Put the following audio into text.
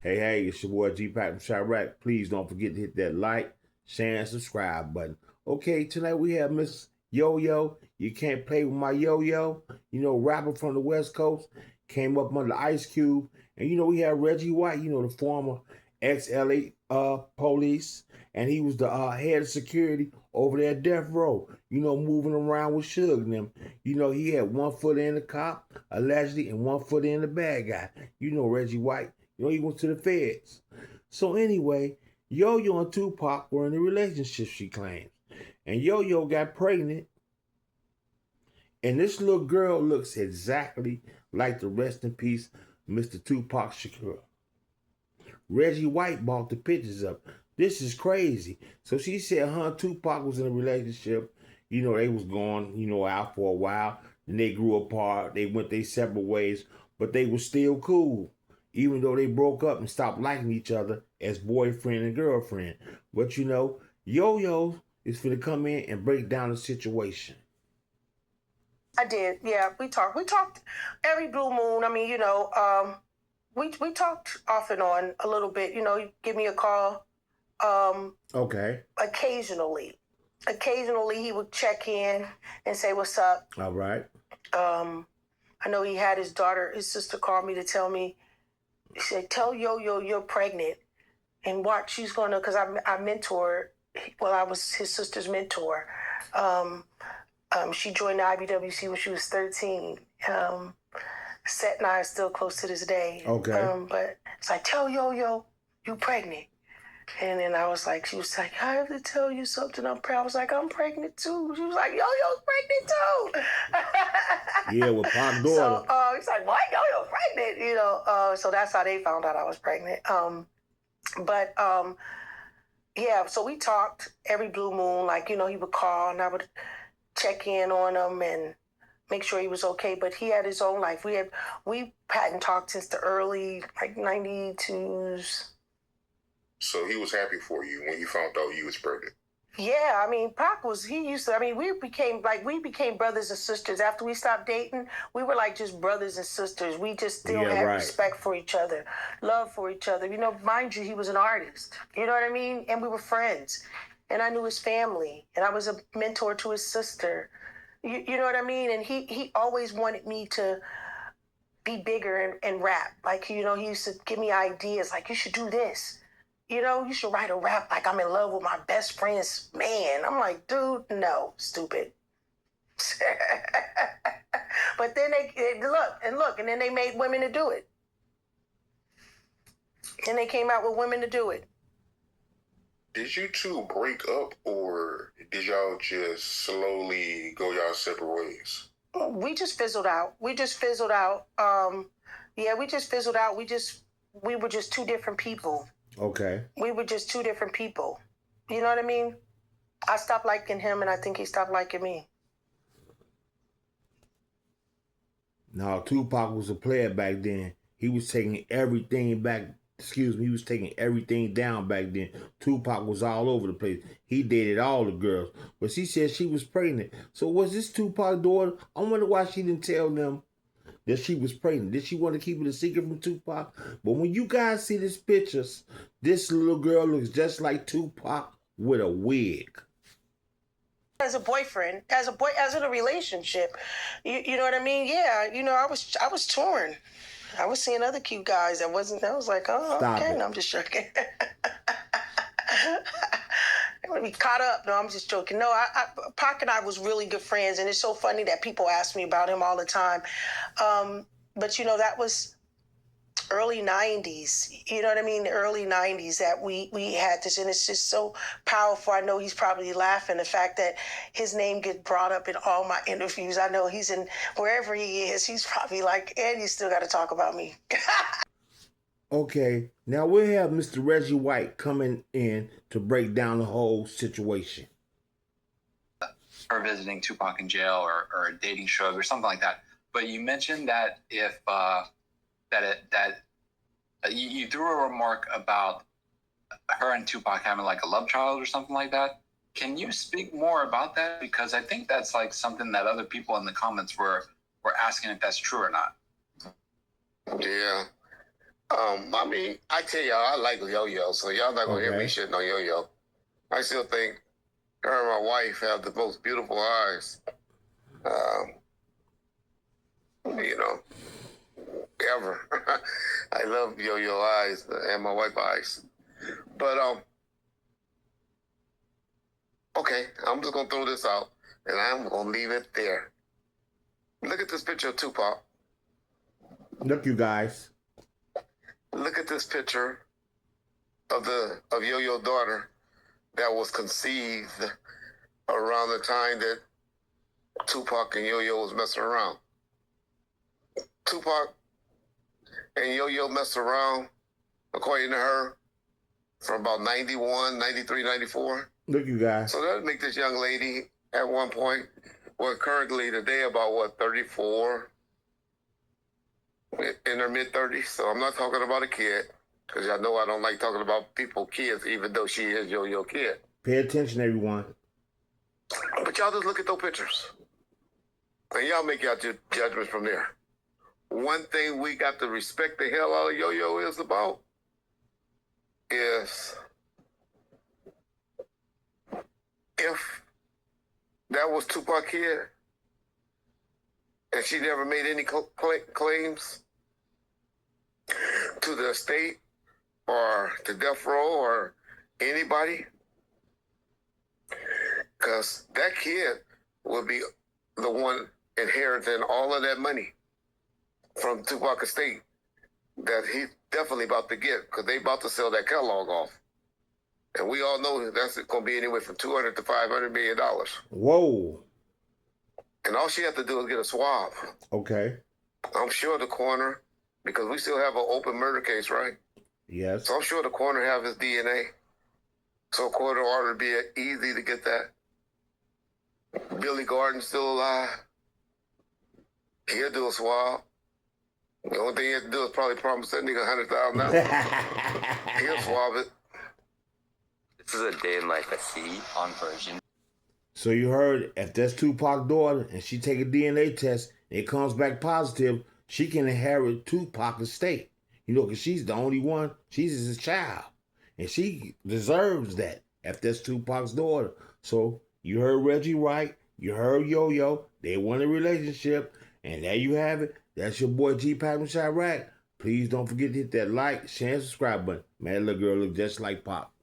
Hey, it's your boy Gpac from Chirac. Please don't forget to hit that like, share, and subscribe button. Okay, tonight we have Miss Yo-Yo. You can't play with my Yo-Yo. You know, rapper from the West Coast. Came up under Ice Cube. And you know, we have Reggie White, you know, the former ex-LA police. And he was the head of security over there at Death Row. You know, moving around with Suge and them. You know, he had 1 foot in the cop, allegedly, and 1 foot in the bad guy. You know, Reggie White. You know, he went to the feds. So anyway, Yo-Yo and Tupac were in a relationship, she claims. And Yo-Yo got pregnant. And this little girl looks exactly like the rest in peace Mr. Tupac Shakur. Reggie White bought the pictures up. This is crazy. So she said her and Tupac was in a relationship. You know, they was going, you know, out for a while. Then they grew apart. They went their separate ways. But they were still cool, even though they broke up and stopped liking each other as boyfriend and girlfriend. But you know, Yo-Yo is finna come in and break down the situation. I did, yeah. We talked every blue moon. I mean, you know, we talked off and on a little bit. You know, give me a call. Okay. Occasionally he would check in and say, "What's up?" All right. I know he had his sister call me to tell me. He said, "Tell Yo-Yo you're pregnant, and watch, she's gonna." Because I mentored. Well, I was his sister's mentor. She joined the IBWC when she was 13. Seth and I are still close to this day. Okay. But it's like, tell Yo-Yo you pregnant. And then I was like, she was like, I have to tell you something. I'm pregnant. I was like, I'm pregnant too. She was like, Yo-Yo's pregnant too. Yeah, with Pac's daughter. So he's like, what? Yo-Yo's pregnant. You know, so that's how they found out I was pregnant. Yeah, so we talked every blue moon. Like, you know, he would call and I would check in on him and make sure he was okay. But he had his own life. We hadn't talked since the early, like, 92s. So he was happy for you when you found out you was pregnant. Yeah, I mean, Pac we became brothers and sisters. After we stopped dating, we were like just brothers and sisters. We just still had respect for each other, love for each other. You know, mind you, he was an artist. You know what I mean? And we were friends. And I knew his family. And I was a mentor to his sister. You know what I mean? And he always wanted me to be bigger and rap. Like, you know, he used to give me ideas like, you should do this. You know, you should write a rap like I'm in love with my best friend's man. I'm like, dude, no, stupid. But then they look, and then they made women to do it. And they came out with women to do it. Did you two break up, or did y'all just slowly go y'all separate ways? We just fizzled out. Yeah, we just fizzled out. We were just two different people. Okay. We were just two different people. You know what I mean? I stopped liking him, and I think he stopped liking me. No, Tupac was a player back then. He was taking everything back. He was taking everything down back then. Tupac was all over the place. He dated all the girls. But she said she was pregnant. So was this Tupac's daughter? I wonder why she didn't tell them that she was pregnant. Did she want to keep it a secret from Tupac? But when you guys see these pictures, this little girl looks just like Tupac with a wig. As a boyfriend, as in a relationship, you know what I mean? Yeah, you know, I was torn. I was seeing other cute guys I was like, oh, Stop okay, it. no, I'm just joking. I'm gonna be caught up. No, I'm just joking. No, Pac and I was really good friends, and it's so funny that people ask me about him all the time. But you know, that was early 90s. You know what I mean? The early 90s that we had this, and it's just so powerful. I know he's probably laughing the fact that his name gets brought up in all my interviews. I know he's in wherever he is. He's probably like, and you still got to talk about me. Okay, now we have Mr. Reggie White coming in to break down the whole situation. Her visiting Tupac in jail or dating Suge or something like that. But you mentioned that if you threw a remark about her and Tupac having like a love child or something like that. Can you speak more about that? Because I think that's like something that other people in the comments were asking if that's true or not. Yeah. I mean, I tell y'all, I like Yo-Yo, so y'all not gonna hear me shitting on Yo-Yo. I still think her and my wife have the most beautiful eyes, you know, ever. I love Yo-Yo eyes and my wife eyes. But okay, I'm just gonna throw this out, and I'm gonna leave it there. Look at this picture of Tupac. Look, you guys. Look at this picture of Yo-Yo's daughter that was conceived around the time that Tupac and Yo-Yo was messing around. Tupac and Yo-Yo messed around, according to her, from about 91, 93, 94. Look, you guys. So that would make this young lady at one point, well, currently today about, what, 34? In her mid-30s. So I'm not talking about a kid, because y'all know I don't like talking about kids, even though she is Yo-Yo kid. Pay attention, everyone. But y'all just look at those pictures. And y'all make y'all judgments from there. One thing we got to respect the hell out of Yo-Yo is about is if that was Tupac kid and she never made any claims to the estate or to death row or anybody, because that kid would be the one inheriting all of that money from Tupac estate that he's definitely about to get, because they about to sell that catalog off. And we all know that's going to be anywhere from $200 to $500 million. Whoa. And all she had to do is get a swab. Okay. I'm sure the coroner, because we still have an open murder case, right? Yes. So I'm sure the coroner have his DNA. So coroner order would be easy to get that. Billy Gordon's still alive. He'll do a swab. The only thing he has to do is probably promise that nigga $100,000. He'll swab it. This is a day in life at sea on version. So you heard, if that's Tupac's daughter and she take a DNA test and it comes back positive, she can inherit Tupac's estate. You know, because she's the only one. She's his child. And she deserves that if that's Tupac's daughter. So you heard Reggie right. You heard Yo-Yo. They want a relationship. And there you have it. That's your boy Gpac from Chirac. Please don't forget to hit that like, share, and subscribe button. Man, that little girl look just like Pop.